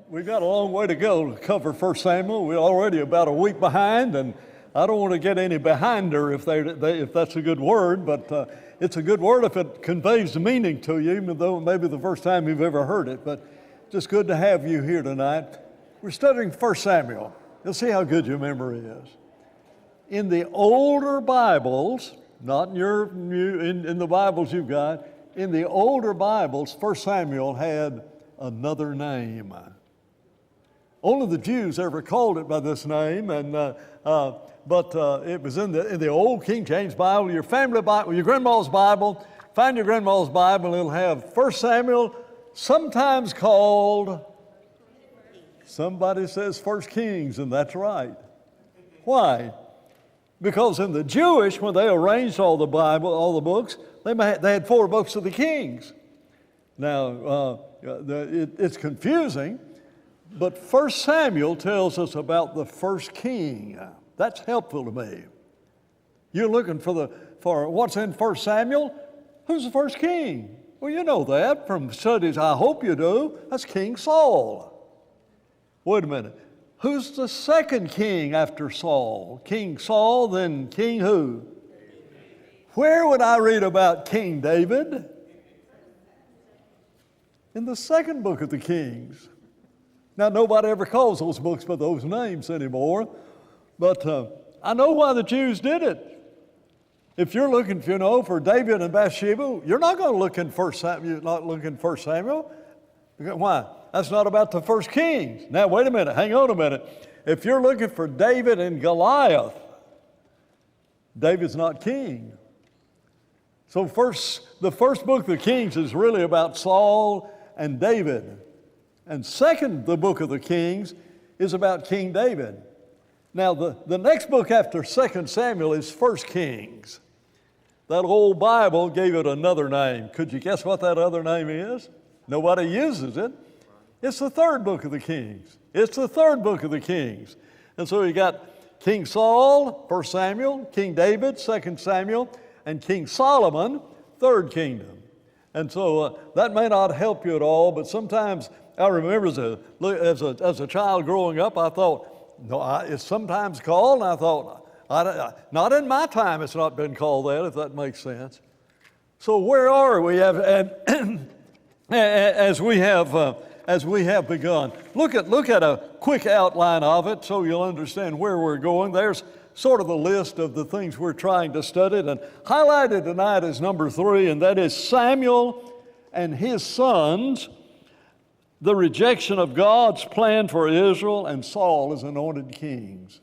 We've got a long way to go to cover 1 Samuel. We're already about a week behind, and I don't want to get any behinder if that's a good word, but it's a good word if it conveys the meaning to you, even though it may be the first time you've ever heard it. But just good to have you here tonight. We're studying 1 Samuel. You'll see how good your memory is. In the older Bibles, not in your in the Bibles you've got, in the older Bibles, 1 Samuel had another name. Only the Jews ever called it by this name, but it was in the old King James Bible, your family Bible, your grandma's Bible. Find your grandma's Bible, and it'll have 1 Samuel, sometimes called, somebody says 1 Kings, and that's right. Why? Because in the Jewish, when they arranged all the Bible, all the books, they had 4 books of the Kings. Now, it's confusing, but 1 Samuel tells us about the first king. That's helpful to me. You're looking for what's in 1 Samuel? Who's the first king? Well, you know that from studies, I hope you do. That's King Saul. Wait a minute. Who's the second king after Saul? King Saul, then King who? Where would I read about King David? In the second book of the Kings. Now, nobody ever calls those books by those names anymore, but I know why the Jews did it. If you're looking, for David and Bathsheba, you're not going to look in 1 Samuel. You're not looking in 1 Samuel. Why? That's not about the first kings. Now, wait a minute. Hang on a minute. If you're looking for David and Goliath, David's not king. So the first book of the Kings is really about Saul and David. And second, the book of the Kings is about King David. Now, the next book after 2 Samuel is 1 Kings. That old Bible gave it another name. Could you guess what that other name is? Nobody uses it. It's the third book of the Kings. It's the third book of the Kings. And so you got King Saul, 1 Samuel, King David, 2 Samuel, and King Solomon, third kingdom. And so that may not help you at all, but sometimes I remember as a child growing up, I thought, it's sometimes called, and I thought, not in my time it's not been called that, if that makes sense. So where are we? As we have begun. Look at a quick outline of it so you'll understand where we're going. There's sort of a list of the things we're trying to study, and highlighted tonight is number 3, and that is Samuel and his sons, the rejection of God's plan for Israel, and Saul as anointed kings.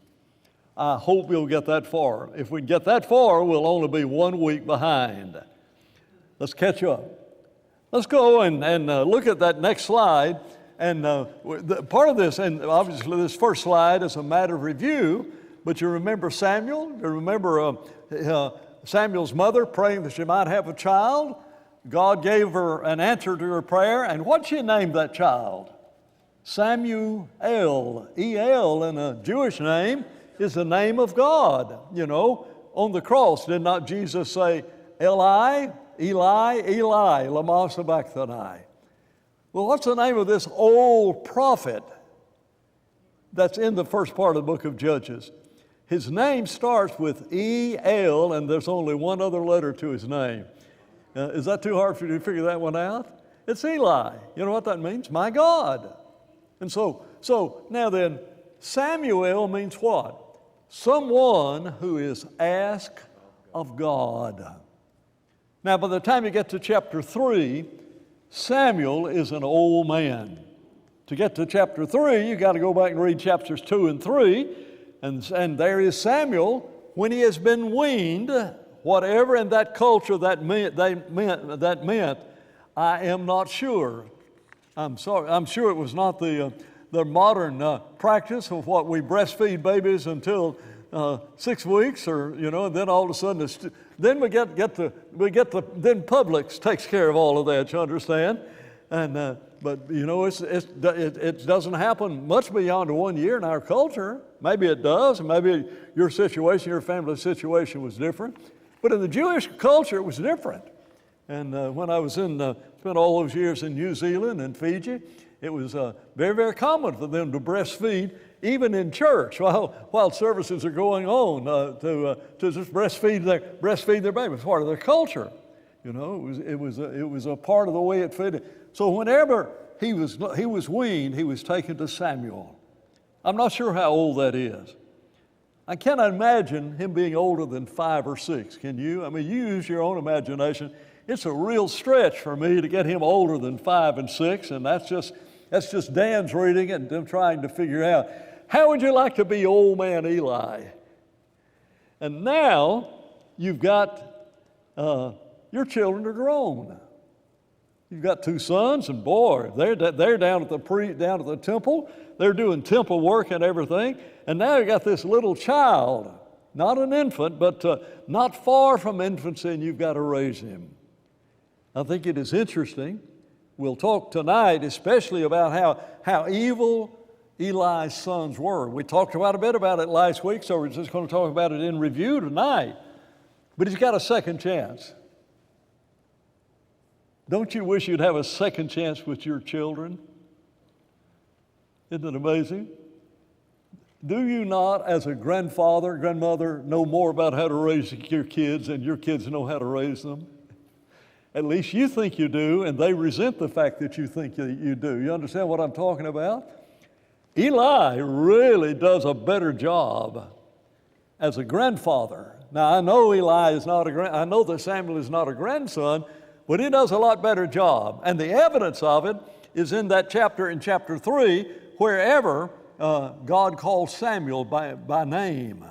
I hope we'll get that far. If we get that far, we'll only be 1 week behind. Let's catch up. Let's go and look at that next slide. And part of this, and obviously this first slide is a matter of review, but you remember Samuel? You remember Samuel's mother praying that she might have a child? God gave her an answer to her prayer, and what'd she name that child? Samuel. E-L in a Jewish name is the name of God. On the cross, did not Jesus say, Eli, Eli, Eli, lama sabachthani? Well, what's the name of this old prophet that's in the first part of the book of Judges? His name starts with E-L, and there's only one other letter to his name. Is that too hard for you to figure that one out? It's Eli. You know what that means? My God. And so now then, Samuel means what? Someone who is asked of God. Now, by the time you get to chapter 3, Samuel is an old man. To get to chapter 3, you got to go back and read chapters 2 and 3, and there is Samuel when he has been weaned. Whatever in that culture that meant, I am not sure. I'm sorry. I'm sure it was not the modern practice of what we breastfeed babies until 6 weeks, or and then all of a sudden, then then Publix takes care of all of that. You understand? And but it doesn't happen much beyond 1 year in our culture. Maybe it does, and maybe your situation, your family situation was different. But in the Jewish culture, it was different. And when I was spent all those years in New Zealand and Fiji, It was very, very common for them to breastfeed, even in church, while services are going on, to just breastfeed their baby. It's part of their culture. You know, it was a part of the way it fitted. So whenever he was weaned, he was taken to Samuel. I'm not sure how old that is. I cannot imagine him being older than 5 or 6. Can you? I mean, you use your own imagination. It's a real stretch for me to get him older than 5 and 6, and that's just Dan's reading it and them trying to figure out, how would you like to be old man Eli? And now you've got your children are grown. You've got 2 sons, and boy, they're down at the temple. They're doing temple work and everything. And now you got this little child, not an infant, but not far from infancy, and you've got to raise him. I think it is interesting. We'll talk tonight especially about how evil Eli's sons were. We talked quite a bit about it last week, so we're just going to talk about it in review tonight. But he's got a second chance. Don't you wish you'd have a second chance with your children? Isn't it amazing? Do you not, as a grandfather, grandmother, know more about how to raise your kids than your kids know how to raise them? At least you think you do, and they resent the fact that you think you do. You understand what I'm talking about? Eli really does a better job as a grandfather. Now, I know I know that Samuel is not a grandson, but he does a lot better job. And the evidence of it is in that chapter, in chapter 3, wherever God calls Samuel by name.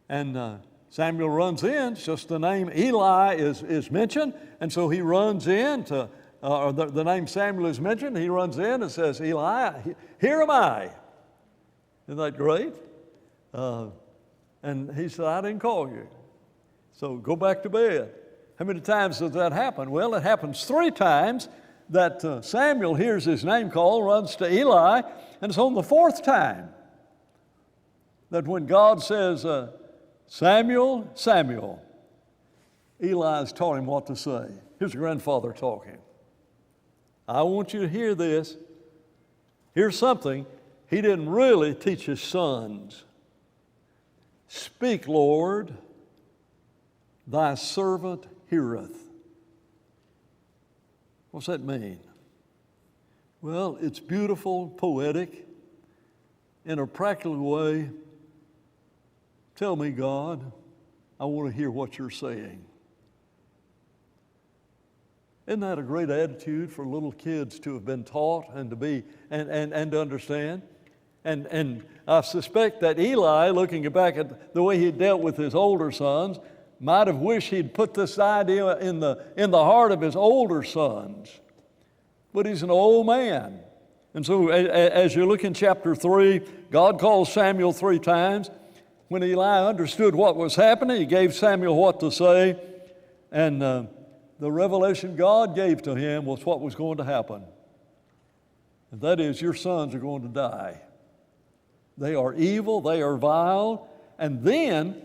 And Samuel runs in, just the name Eli is mentioned, and so he runs in to, or the name Samuel is mentioned, he runs in and says, Eli, here am I. Isn't that great? And he said, I didn't call you, so go back to bed. How many times does that happen? Well, it happens 3 times that Samuel hears his name called, runs to Eli, and it's on the 4th time that when God says, Samuel, Samuel, Eli's taught him what to say. Here's your grandfather talking. I want you to hear this. Here's something he didn't really teach his sons. Speak, Lord, thy servant heareth. What's that mean? Well, it's beautiful, poetic, in a practical way. Tell me, God, I want to hear what you're saying. Isn't that a great attitude for little kids to have been taught and to be and to understand? And I suspect that Eli, looking back at the way he dealt with his older sons, might have wished he'd put this idea in the heart of his older sons. But he's an old man. And so as you look in chapter 3, God calls Samuel 3 times. When Eli understood what was happening, he gave Samuel what to say, and the revelation God gave to him was what was going to happen. And that is, your sons are going to die. They are evil, they are vile, and then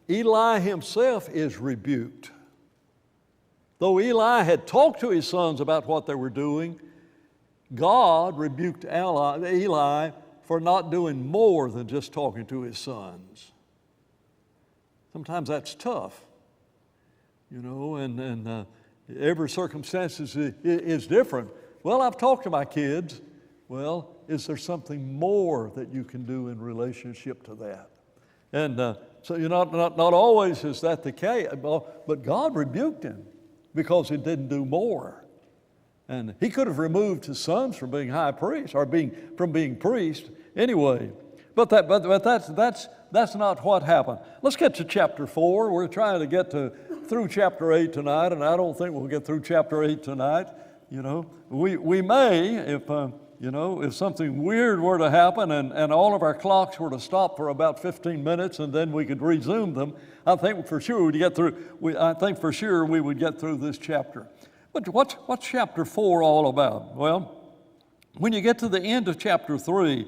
Eli himself is rebuked. Though Eli had talked to his sons about what they were doing, God rebuked Eli for not doing more than just talking to his sons. Sometimes that's tough, you know, and every circumstance is different. Well, I've talked to my kids. Well, is there something more that you can do in relationship to that? And so not always is that the case, but God rebuked him because he didn't do more. And he could have removed his sons from being high priests or from being priests anyway. But that's not what happened. Let's get to chapter 4. We're trying to get through chapter 8 tonight, and I don't think we'll get through chapter 8 tonight. You know, we may if something weird were to happen and all of our clocks were to stop for about 15 minutes and then we could resume them. I think for sure we would get through this chapter. But what's chapter 4 all about? Well, when you get to the end of chapter 3,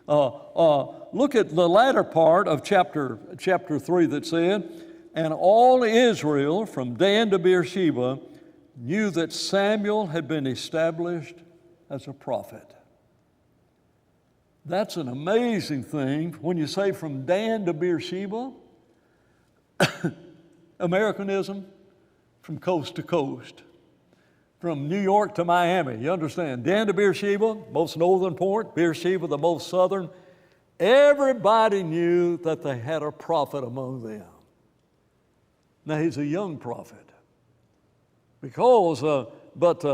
look at the latter part of chapter 3 that said, and all Israel from Dan to Beersheba knew that Samuel had been established as a prophet. That's an amazing thing when you say from Dan to Beersheba, Americanism from coast to coast, from New York to Miami. You understand? Dan to Beersheba, most northern point, Beersheba, the most southern. Everybody knew that they had a prophet among them. Now, he's a young prophet because,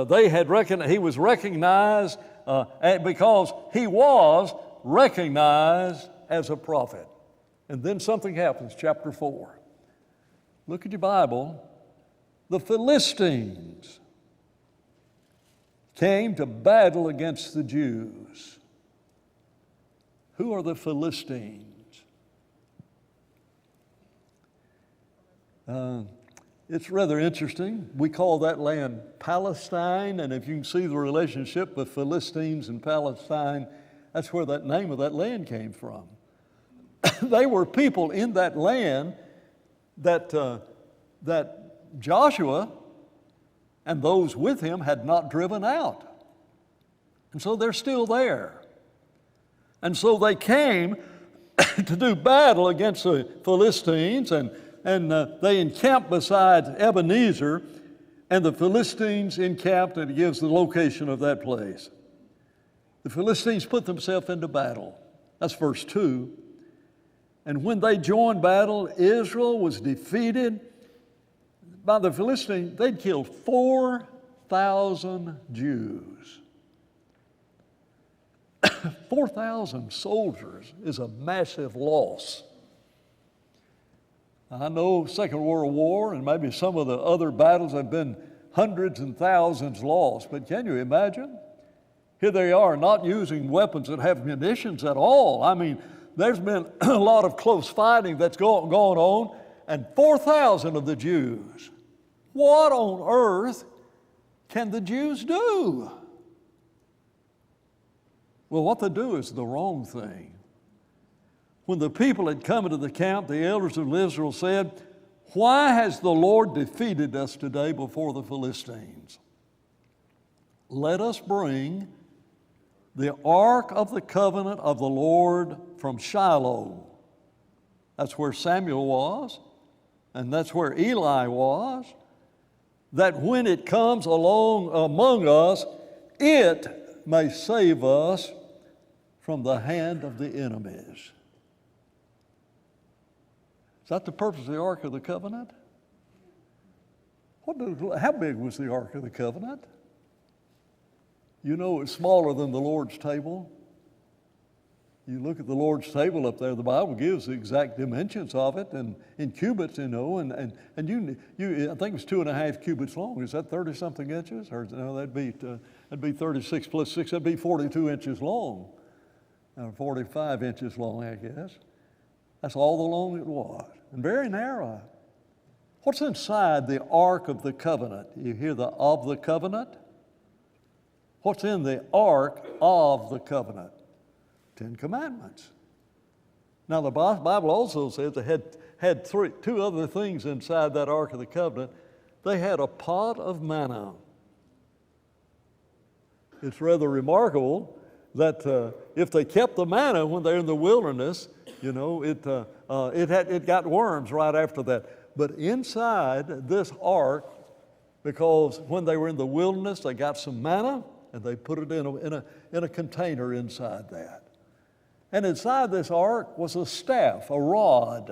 they had he was recognized because he was recognized as a prophet. And then something happens, chapter 4. Look at your Bible. The Philistines came to battle against the Jews. Who are the Philistines? It's rather interesting. We call that land Palestine, and if you can see the relationship with Philistines and Palestine, that's where that name of that land came from. They were people in that land that Joshua and those with him had not driven out. And so they're still there. And so they came to do battle against the Philistines, and they encamped beside Ebenezer, and the Philistines encamped, and it gives the location of that place. The Philistines put themselves into battle. That's verse 2. And when they joined battle, Israel was defeated by the Philistines. They'd killed 4,000 Jews. 4,000 soldiers is a massive loss. I know Second World War and maybe some of the other battles have been hundreds and thousands lost, but can you imagine? Here they are not using weapons that have munitions at all. I mean, there's been a lot of close fighting that's going on, and 4,000 of the Jews. What on earth can the Jews do? Well, what they do is the wrong thing. When the people had come into the camp, the elders of Israel said, "Why has the Lord defeated us today before the Philistines? Let us bring the ark of the covenant of the Lord from Shiloh." That's where Samuel was, and that's where Eli was. That when it comes along among us, it may save us from the hand of the enemies. Is that the purpose of the Ark of the Covenant? How big was the Ark of the Covenant? You know, it's smaller than the Lord's table. You look at the Lord's table up there, the Bible gives the exact dimensions of it, and in cubits, you know, and I think it was 2.5 cubits long. Is that 30-something inches? Or no, that'd be 36 plus 6, that'd be 42 inches long. Or 45 inches long, I guess. That's all the long it was, and very narrow. What's inside the Ark of the Covenant? You hear the of the covenant? What's in the Ark of the Covenant? 10 Commandments. Now, the Bible also says they had two other things inside that Ark of the Covenant. They had a pot of manna. It's rather remarkable that if they kept the manna when they're in the wilderness, you know, it got worms right after that. But inside this ark, because when they were in the wilderness, they got some manna and they put it in a container inside that. And inside this ark was a staff, a rod,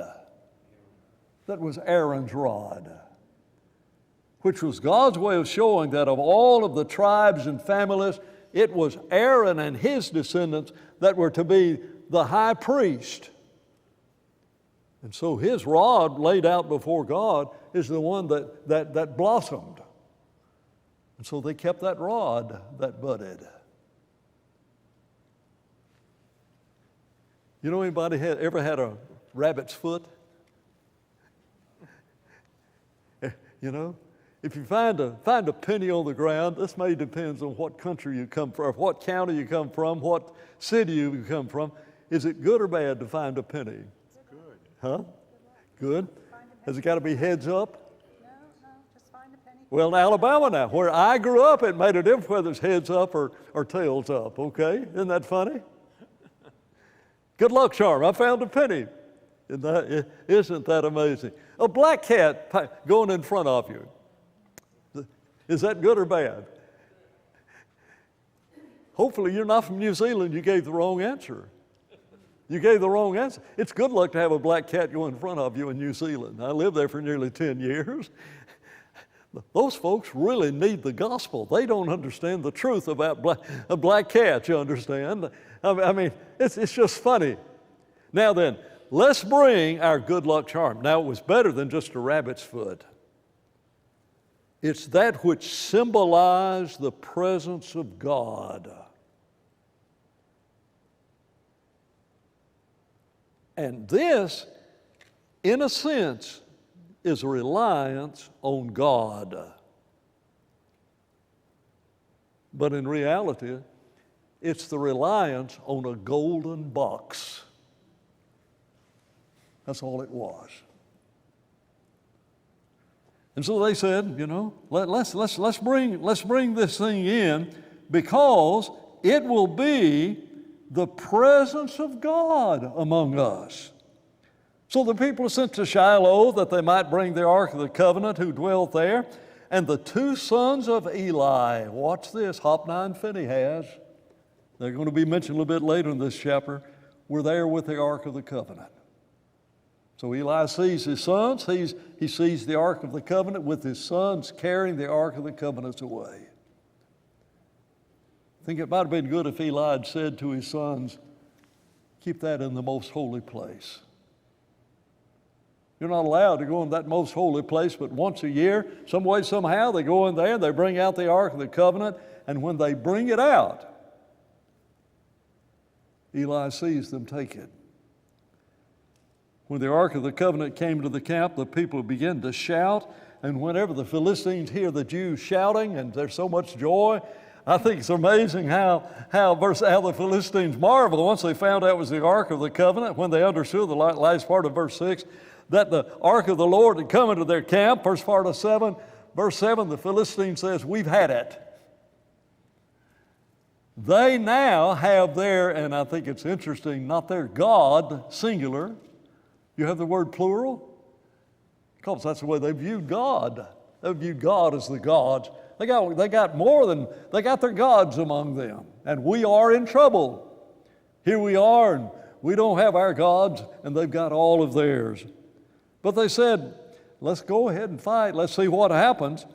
that was Aaron's rod, which was God's way of showing that of all of the tribes and families, it was Aaron and his descendants that were to be the high priest. And so his rod laid out before God is the one that blossomed. And so they kept that rod that budded. You know anybody ever had a rabbit's foot? You know? If you find a penny on the ground, this may depend on what country you come from, what county you come from, what city you come from. Is it good or bad to find a penny? Good. Huh? Good? Has it got to be heads up? No, just find a penny Well, in Alabama now, where I grew up, it made a difference whether it's heads up or tails up, okay? Isn't that funny? Good luck charm. I found a penny. Isn't that amazing? A black cat going in front of you. Is that good or bad? Hopefully you're not from New Zealand. You gave the wrong answer. You gave the wrong answer. It's good luck to have a black cat go in front of you in New Zealand. I lived there for nearly 10 years. Those folks really need the gospel. They don't understand the truth about black cats, you understand? I mean, it's just funny. Now then, let's bring our good luck charm. Now, it was better than just a rabbit's foot. It's that which symbolized the presence of God. And this, in a sense, is a reliance on God. But in reality, it's the reliance on a golden box. That's all it was. And so they said, you know, let's bring this thing in, because it will be the presence of God among us. So the people are sent to Shiloh that they might bring the Ark of the Covenant, who dwelt there. And the two sons of Eli, watch this, Hophni and Phinehas, they're going to be mentioned a little bit later in this chapter, were there with the Ark of the Covenant. So Eli sees his sons, he sees the Ark of the Covenant with his sons carrying the Ark of the Covenant away. I think it might have been good if Eli had said to his sons, keep that in the most holy place. You're not allowed to go in that most holy place, but once a year, some way, somehow, they go in there, they bring out the Ark of the Covenant, and when they bring it out, Eli sees them take it. When the Ark of the Covenant came to the camp, the people began to shout, and whenever the Philistines hear the Jews shouting, and there's so much joy, I think it's amazing how the Philistines marveled once they found out it was the Ark of the Covenant, when they understood the last part of verse 6, that the Ark of the Lord had come into their camp. First part of 7, verse 7, the Philistine says, we've had it. They now have their, and I think it's interesting, not their God, singular. You have the word plural? Because that's the way they viewed God. They viewed God as the gods. They got more than, they got their gods among them. And we are in trouble. Here we are, and we don't have our gods, and they've got all of theirs. But they said, let's go ahead and fight. Let's see what happens.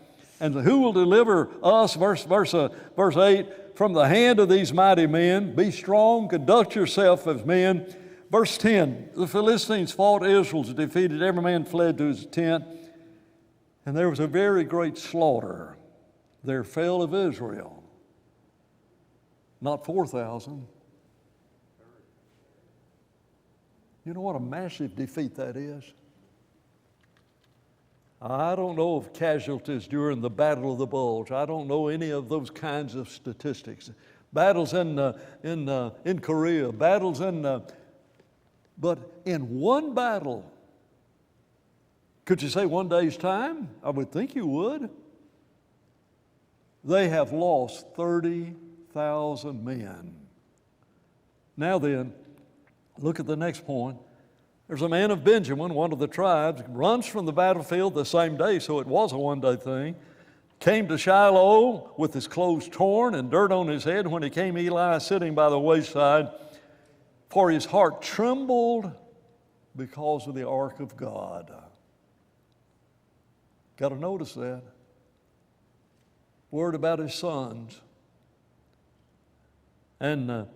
And who will deliver us, verse 8, from the hand of these mighty men? Be strong, conduct yourself as men. Verse 10, the Philistines fought Israel, defeated, every man fled to his tent. And there was a very great slaughter. There fell of Israel, not 4,000. You know what a massive defeat that is? I don't know of casualties during the Battle of the Bulge. I don't know any of those kinds of statistics. Battles in Korea, battles but in one battle, could you say one day's time? I would think you would. They have lost 30,000 men. Now then, look at the next point. There's a man of Benjamin, one of the tribes, runs from the battlefield the same day, so it was a one-day thing, came to Shiloh with his clothes torn and dirt on his head. When he came, Eli sitting by the wayside, for his heart trembled because of the ark of God. Got to notice that. Word about his sons. And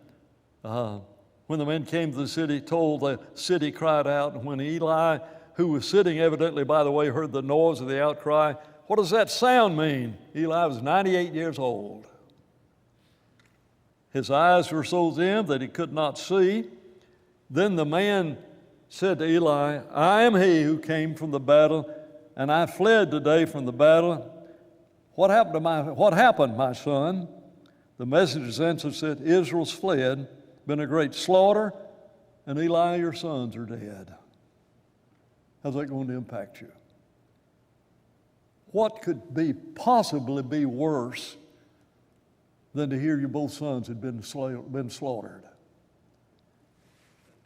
when the men came to the city, told, the city cried out. And when Eli, who was sitting evidently by the way, heard the noise of the outcry, what does that sound mean? Eli was 98 years old. His eyes were so dim that he could not see. Then the man said to Eli, I am he who came from the battle, and I fled today from the battle. What happened, my son? The messenger's answer said, Israel's fled, been a great slaughter, and Eli, your sons are dead. How's that going to impact you? what could possibly be worse than to hear your both sons had been slaughtered?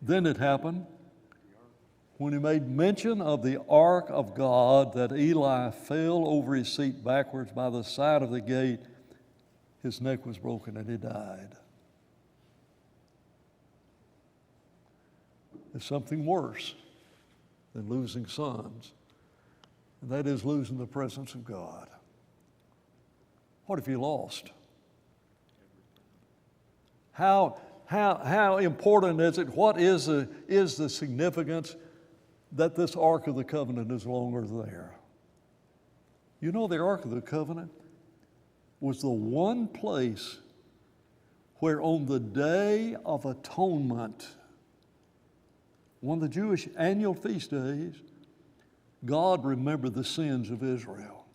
Then it happened when he made mention of the ark of God that Eli fell over his seat backwards by the side of the gate. His neck was broken and he died. There's something worse than losing sons, and that is losing the presence of God. What have you lost? How important is it? What is the significance that this Ark of the Covenant is no longer there? You know, the Ark of the Covenant was the one place where on the Day of Atonement, one of the Jewish annual feast days, God remembered the sins of Israel.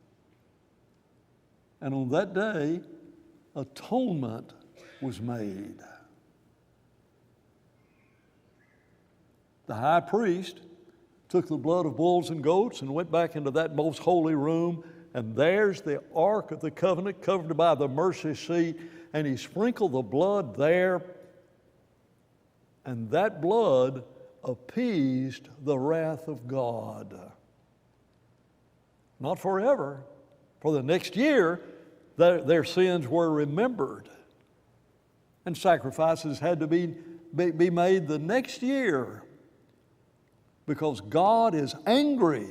And on that day, atonement was made. The high priest took the blood of bulls and goats and went back into that most holy room, and there's the Ark of the Covenant covered by the mercy seat, and he sprinkled the blood there, and that blood appeased the wrath of God. Not forever. For the next year, their sins were remembered, and sacrifices had to be made the next year, because God is angry.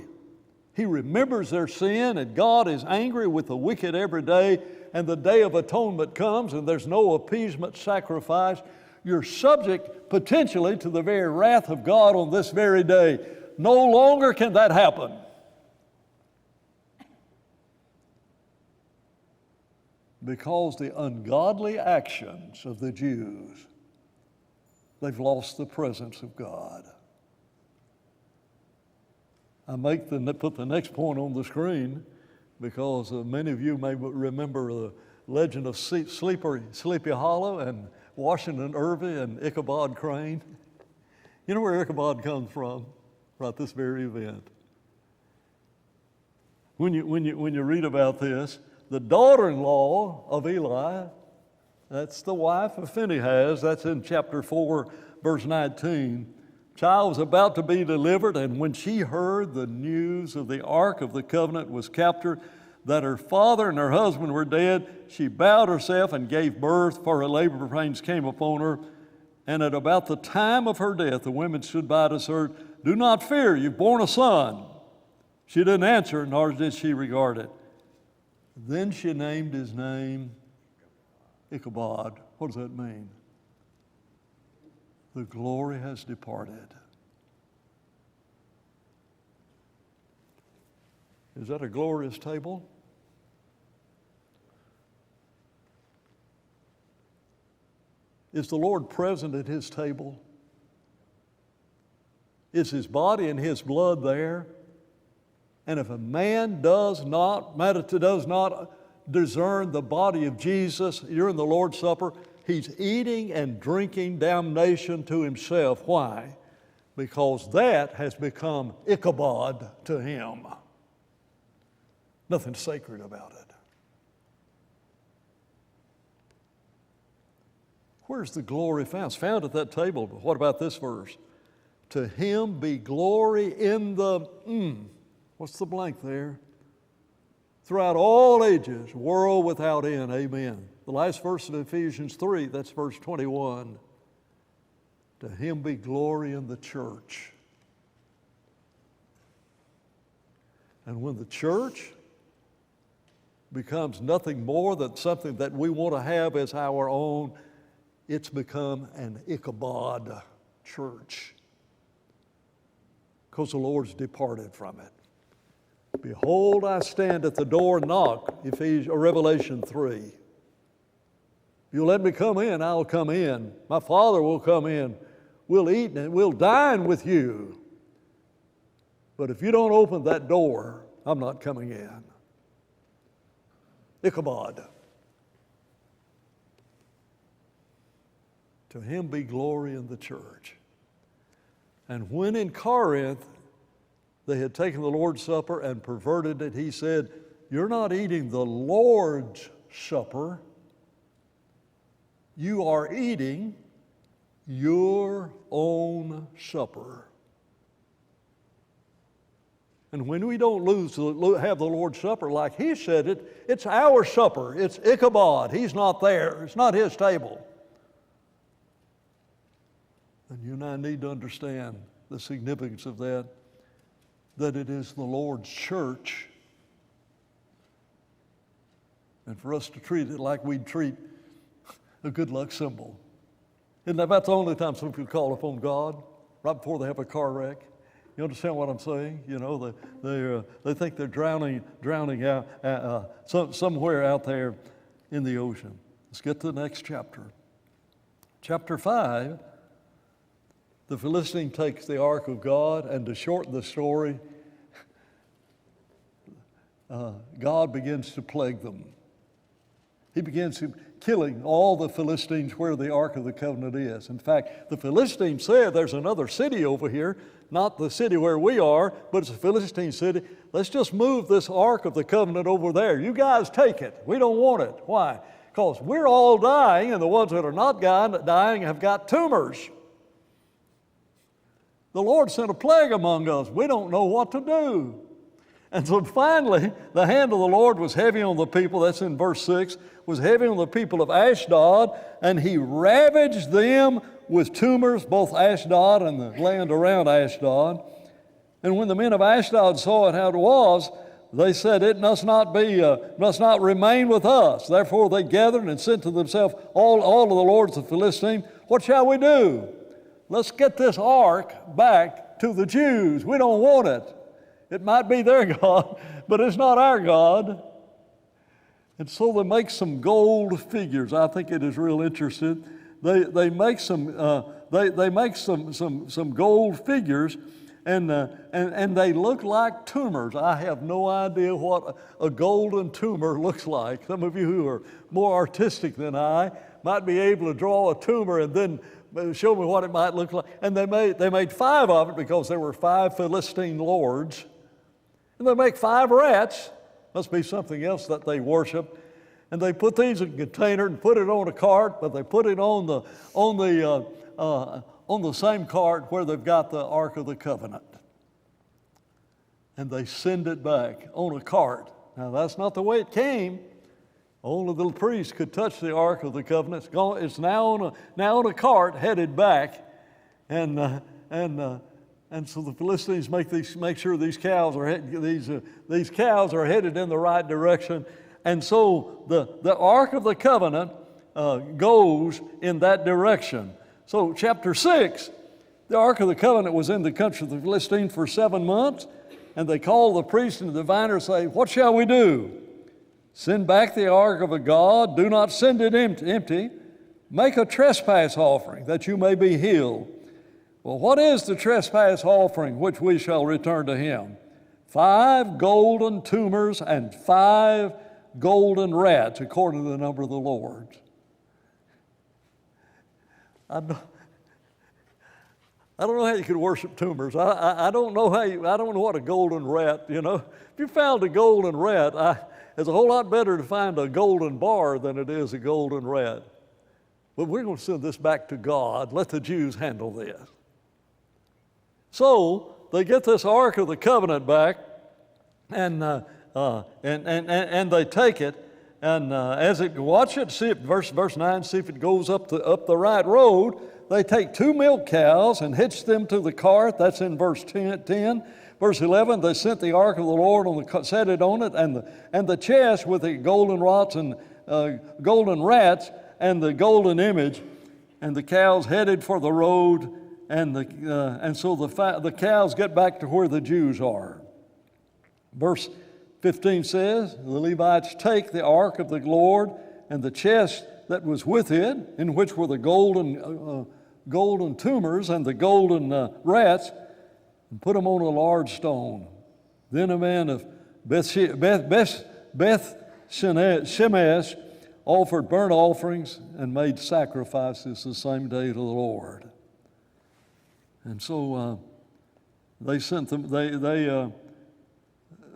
He remembers their sin, and God is angry with the wicked every day, and the Day of Atonement comes and there's no appeasement sacrifice. You're subject potentially to the very wrath of God on this very day. No longer can that happen. Because the ungodly actions of the Jews, they've lost the presence of God. I put the next point on the screen because many of you may remember the legend of Sleepy Hollow and Washington Irving and Ichabod Crane. You know where Ichabod comes from? Right, this very event. When you read about this, the daughter-in-law of Eli, that's the wife of Phinehas, that's in chapter 4, verse 19. Child was about to be delivered, and when she heard the news of the Ark of the Covenant was captured, that her father and her husband were dead, she bowed herself and gave birth, for her labor pains came upon her. And at about the time of her death, the women stood by to her, "Do not fear, you've borne a son." She didn't answer, nor did she regard it. Then she named his name Ichabod. What does that mean? The glory has departed. Is that a glorious table? Is the Lord present at his table? Is his body and his blood there? And if a man does not discern the body of Jesus during the Lord's Supper, he's eating and drinking damnation to himself. Why? Because that has become Ichabod to him. Nothing sacred about it. Where's the glory found? It's found at that table, but what about this verse? To him be glory in the, what's the blank there? Throughout all ages, world without end, amen. The last verse of Ephesians 3, that's verse 21. To him be glory in the church. And when the church becomes nothing more than something that we want to have as our own, it's become an Ichabod church. Because the Lord's departed from it. Behold, I stand at the door and knock, Revelation 3. If you'll let me come in, I'll come in. My Father will come in. We'll eat and we'll dine with you. But if you don't open that door, I'm not coming in. Ichabod. To him be glory in the church. And when in Corinth they had taken the Lord's Supper and perverted it, he said, you're not eating the Lord's Supper. You are eating your own supper. And when we don't have the Lord's Supper like He said it, it's our supper. It's Ichabod. He's not there. It's not His table. And you and I need to understand the significance of that it is the Lord's church. And for us to treat it like we'd treat a good luck symbol. Isn't that about the only time some people call upon God? Right before they have a car wreck. You understand what I'm saying? You know, they think they're drowning out somewhere out there in the ocean. Let's get to the next chapter. Chapter 5, the Philistine takes the ark of God, and to shorten the story, God begins to plague them. He begins killing all the Philistines where the Ark of the Covenant is. In fact, the Philistines said there's another city over here, not the city where we are, but it's a Philistine city. Let's just move this Ark of the Covenant over there. You guys take it. We don't want it. Why? Because we're all dying, and the ones that are not dying have got tumors. The Lord sent a plague among us. We don't know what to do. And so finally, the hand of the Lord was heavy on the people, that's in verse 6, was heavy on the people of Ashdod, and He ravaged them with tumors, both Ashdod and the land around Ashdod. And when the men of Ashdod saw it how it was, they said, it must not remain with us. Therefore they gathered and said to themselves, all of the lords of the Philistines, what shall we do? Let's get this ark back to the Jews. We don't want it. It might be their God, but it's not our God. And so they make some gold figures. I think it is real interesting. They make some gold figures, and they look like tumors. I have no idea what a golden tumor looks like. Some of you who are more artistic than I might be able to draw a tumor and then show me what it might look like. And they made 5 of it because there were 5 Philistine lords. And they make 5 rats. Must be something else that they worship. And they put these in a container and put it on a cart, but they put it on the same cart where they've got the Ark of the Covenant. And they send it back on a cart. Now that's not the way it came. Only the priest could touch the Ark of the Covenant. It's now on a cart headed back, and so the Philistines make sure these cows are headed in the right direction, and so the Ark of the Covenant goes in that direction. So chapter 6, the Ark of the Covenant was in the country of the Philistines for 7 months, and they called the priest and the diviner and say, what shall we do? Send back the ark of a God. Do not send it empty. Make a trespass offering that you may be healed. Well, what is the trespass offering which we shall return to Him? 5 golden tumors and 5 golden rats, according to the number of the Lord. I don't know how you could worship tumors. I don't know what a golden rat, you know. If you found a golden rat, it's a whole lot better to find a golden bar than it is a golden rat. But we're going to send this back to God. Let the Jews handle this. So they get this Ark of the Covenant back, and they take it, and as it watch it, see it, verse 9, see if it goes up the right road. They take 2 milk cows and hitch them to the cart. That's in verse 10. Verse 11, they sent the ark of the Lord set it on it, and the chest with the golden rods and golden rats and the golden image, and the cows headed for the road, and so the cows get back to where the Jews are. Verse 15 says, the Levites take the ark of the Lord and the chest that was with it, in which were the golden tumors and the golden rats, and put them on a large stone. Then a man of Beth Shemesh offered burnt offerings and made sacrifices the same day to the Lord. And so they sent them.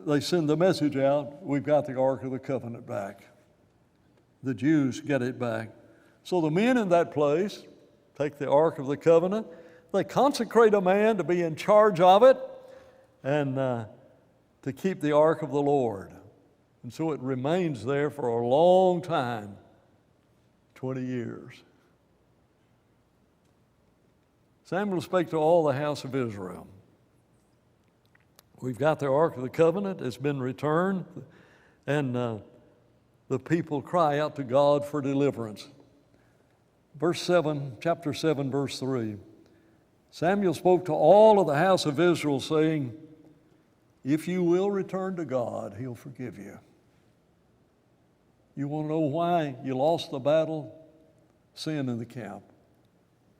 they send the message out, we've got the Ark of the Covenant back. The Jews get it back. So the men in that place take the Ark of the Covenant. They consecrate a man to be in charge of it and to keep the Ark of the Lord. And so it remains there for a long time, 20 years. Samuel spake to all the house of Israel. We've got the Ark of the Covenant. It's been returned. And the people cry out to God for deliverance. Verse 7, chapter 7, verse 3. Samuel spoke to all of the house of Israel, saying, if you will return to God, He'll forgive you. You want to know why you lost the battle? Sin in the camp.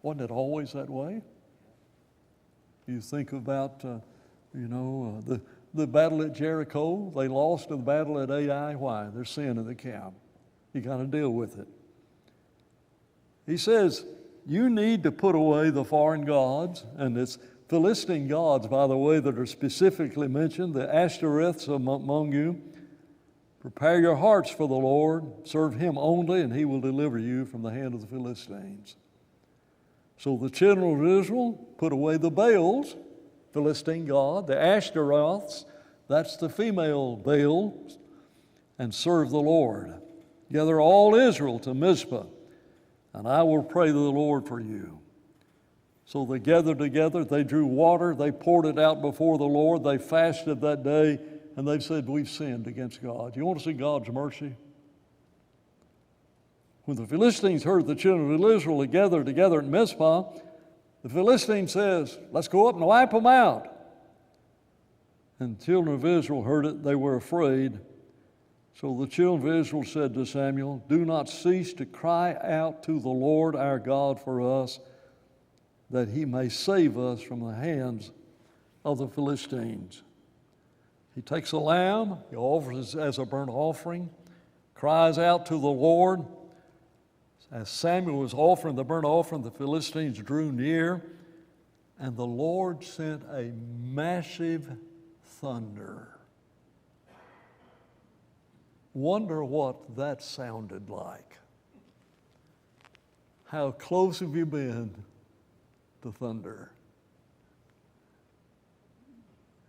Wasn't it always that way? You think about, the battle at Jericho. They lost the battle at Ai. Why? There's sin in the camp. You got to deal with it. He says, you need to put away the foreign gods, and it's Philistine gods, by the way, that are specifically mentioned, the Ashtoreths among you. Prepare your hearts for the Lord, serve Him only, and He will deliver you from the hand of the Philistines. So the children of Israel put away the Baals, Philistine god, the Ashtoreths, that's the female Baals, and serve the Lord. Gather all Israel to Mizpah, and I will pray to the Lord for you. So they gathered together, they drew water, they poured it out before the Lord, they fasted that day, and they said, we've sinned against God. You want to see God's mercy? When the Philistines heard the children of Israel gathered together at Mizpah, the Philistine says, let's go up and wipe them out. And the children of Israel heard it, they were afraid. So the children of Israel said to Samuel, do not cease to cry out to the Lord our God for us, that He may save us from the hands of the Philistines. He takes a lamb, he offers it as a burnt offering, cries out to the Lord. As Samuel was offering the burnt offering, the Philistines drew near, and the Lord sent a massive thunder. Wonder what that sounded like. How close have you been to thunder?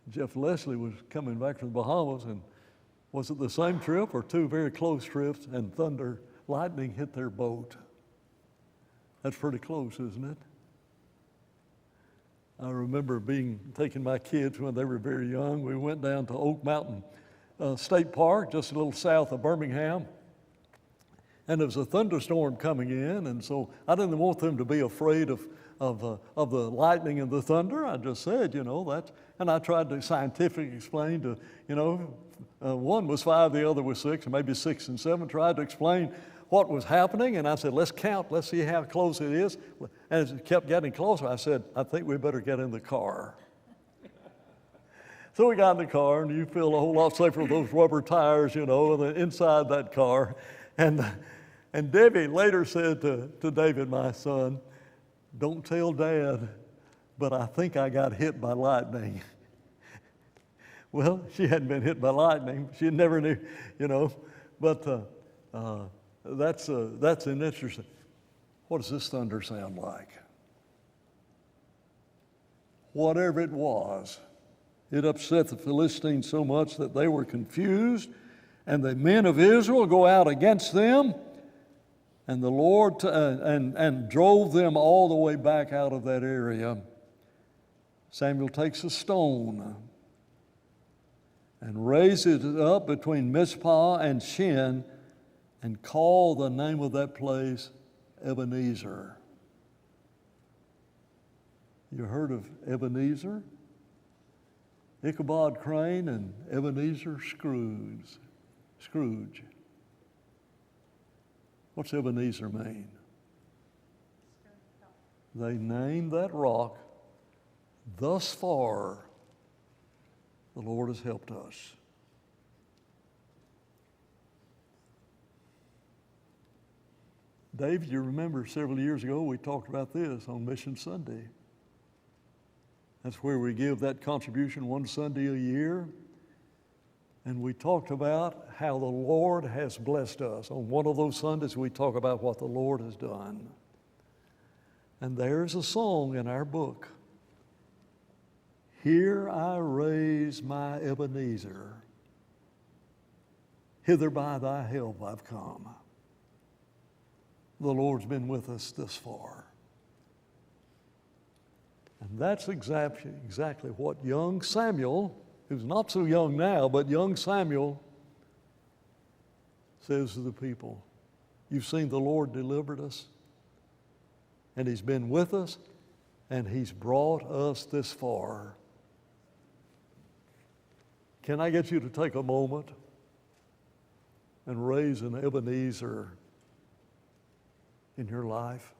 Jeff Leslie was coming back from the Bahamas, and was it the same trip or two very close trips, and lightning hit their boat? That's pretty close, isn't it? I remember taking my kids when they were very young. We went down to Oak Mountain State Park, just a little south of Birmingham. And there was a thunderstorm coming in, and so I didn't want them to be afraid of the lightning and the thunder. I just said, that, and I tried to scientifically explain to, one was 5, the other was 6, and maybe 6 and 7, tried to explain what was happening, and I said, let's count, let's see how close it is. And as it kept getting closer, I said, I think we better get in the car. So we got in the car, and you feel a whole lot safer with those rubber tires, inside that car. And Debbie later said to David, my son, don't tell Dad, but I think I got hit by lightning. Well, she hadn't been hit by lightning. She never knew, but that's an interesting. What does this thunder sound like? Whatever it was, it upset the Philistines so much that they were confused, and the men of Israel go out against them, and the Lord and drove them all the way back out of that area. Samuel takes a stone and raises it up between Mizpah and Shin, and call the name of that place Ebenezer. You heard of Ebenezer? Ichabod Crane and Ebenezer Scrooge. What's Ebenezer mean? They named that rock, thus far, the Lord has helped us. Dave, you remember several years ago we talked about this on Mission Sunday. That's where we give that contribution one Sunday a year. And we talked about how the Lord has blessed us. On one of those Sundays, we talk about what the Lord has done. And there's a song in our book. Here I raise my Ebenezer. Hither by thy help I've come. The Lord's been with us this far. And that's exactly what young Samuel, who's not so young now, but young Samuel says to the people. You've seen the Lord delivered us, and He's been with us, and He's brought us this far. Can I get you to take a moment and raise an Ebenezer in your life?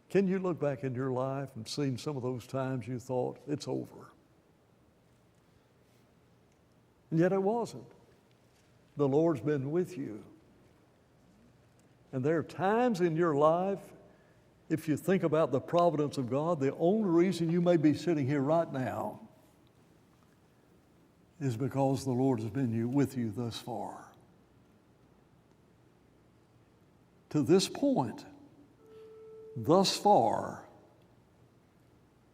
Can you look back in your life and see some of those times you thought, it's over? And yet it wasn't. The Lord's been with you. And there are times in your life, if you think about the providence of God, the only reason you may be sitting here right now is because the Lord has been with you thus far. To this point, thus far,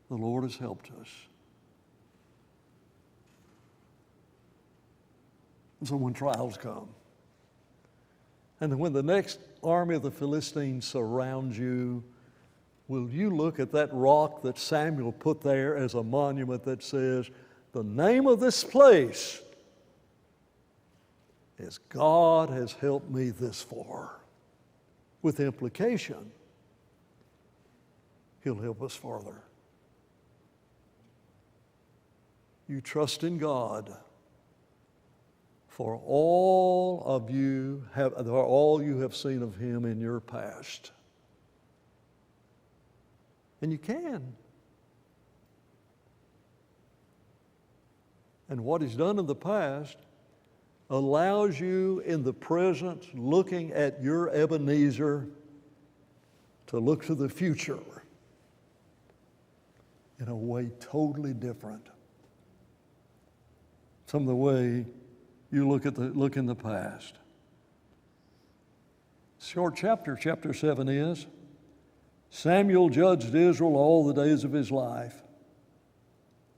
the Lord has helped us. And so when trials come, and when the next army of the Philistines surrounds you, will you look at that rock that Samuel put there as a monument that says, the name of this place is God has helped me this far, with the implication He'll help us farther. You trust in God for all you have seen of Him in your past. And you can. And what He's done in the past allows you in the present, looking at your Ebenezer, to look to the future in a way totally different. Some of the way you look in the past. Short chapter 7 is, Samuel judged Israel all the days of his life.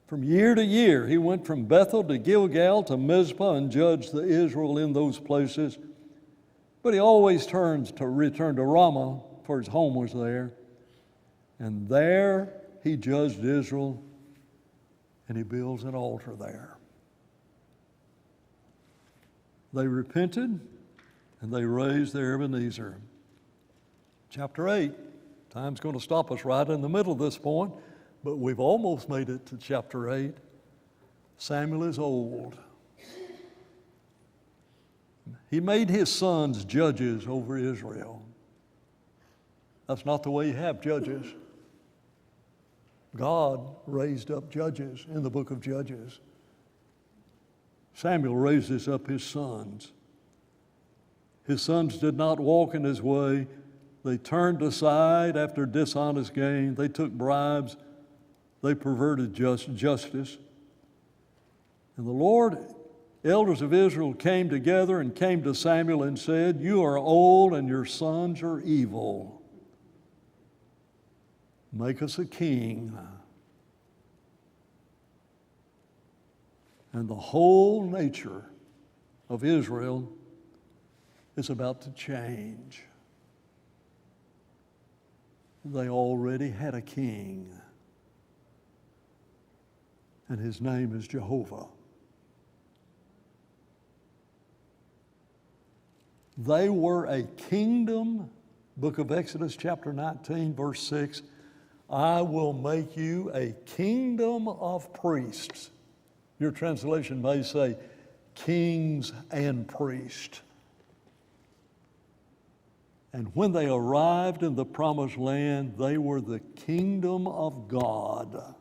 From year to year, he went from Bethel to Gilgal to Mizpah and judged the Israel in those places. But he always returned to Ramah, for his home was there. And there he judged Israel, and he builds an altar there. They repented, and they raised their Ebenezer. Chapter 8. Time's going to stop us right in the middle of this point, but we've almost made it to chapter 8. Samuel is old. He made his sons judges over Israel. That's not the way you have judges. God raised up judges in the book of Judges. Samuel raises up his sons. His sons did not walk in his way. They turned aside after dishonest gain. They took bribes. They perverted justice. And the Lord, elders of Israel came together and came to Samuel and said, you are old and your sons are evil. Make us a king. And the whole nature of Israel is about to change. They already had a king, and his name is Jehovah. They were a kingdom, book of Exodus chapter 19, verse 6, I will make you a kingdom of priests. Your translation may say kings and priests. And when they arrived in the promised land, they were the kingdom of God.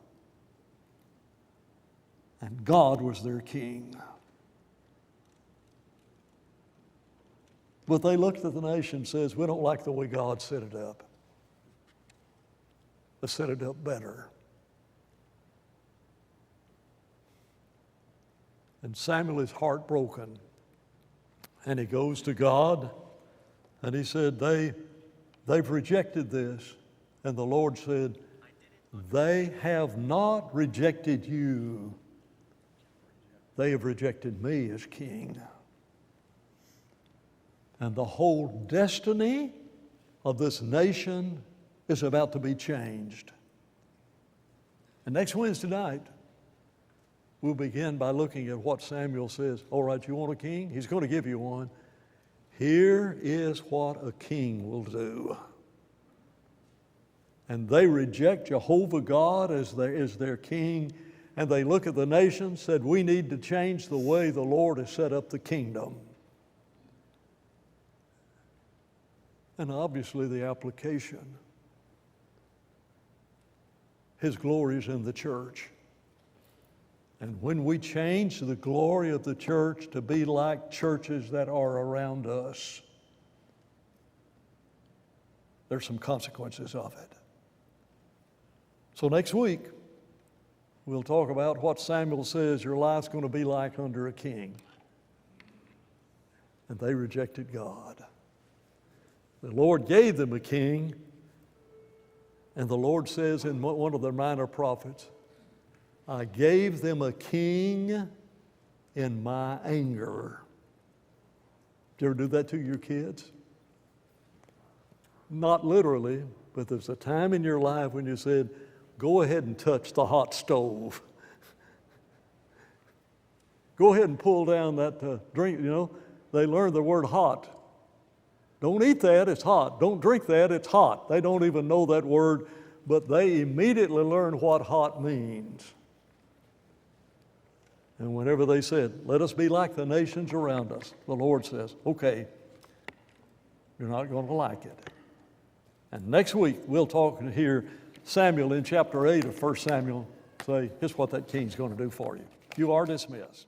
And God was their king. But they looked at the nation and says, we don't like the way God set it up. Let's set it up better. And Samuel is heartbroken. And he goes to God and he said, they've rejected this. And the Lord said, they have not rejected you. They have rejected me as king. And the whole destiny of this nation is about to be changed. And next Wednesday night, we'll begin by looking at what Samuel says. All right, you want a king? He's going to give you one. Here is what a king will do. And they reject Jehovah God as their king, and they look at the nation, said, we need to change the way the Lord has set up the kingdom. And obviously the application. His glory is in the church. And when we change the glory of the church to be like churches that are around us, there's some consequences of it. So next week, we'll talk about what Samuel says your life's going to be like under a king. And they rejected God. The Lord gave them a king, and the Lord says in one of the minor prophets, I gave them a king in my anger. Did you ever do that to your kids? Not literally, but there's a time in your life when you said, go ahead and touch the hot stove. Go ahead and pull down that drink, They learn the word hot. Don't eat that, it's hot. Don't drink that, it's hot. They don't even know that word, but they immediately learn what hot means. And whenever they said, let us be like the nations around us, the Lord says, okay, you're not going to like it. And next week, we'll talk and hear Samuel in chapter 8 of 1 Samuel say, here's what that king's going to do for you. You are dismissed.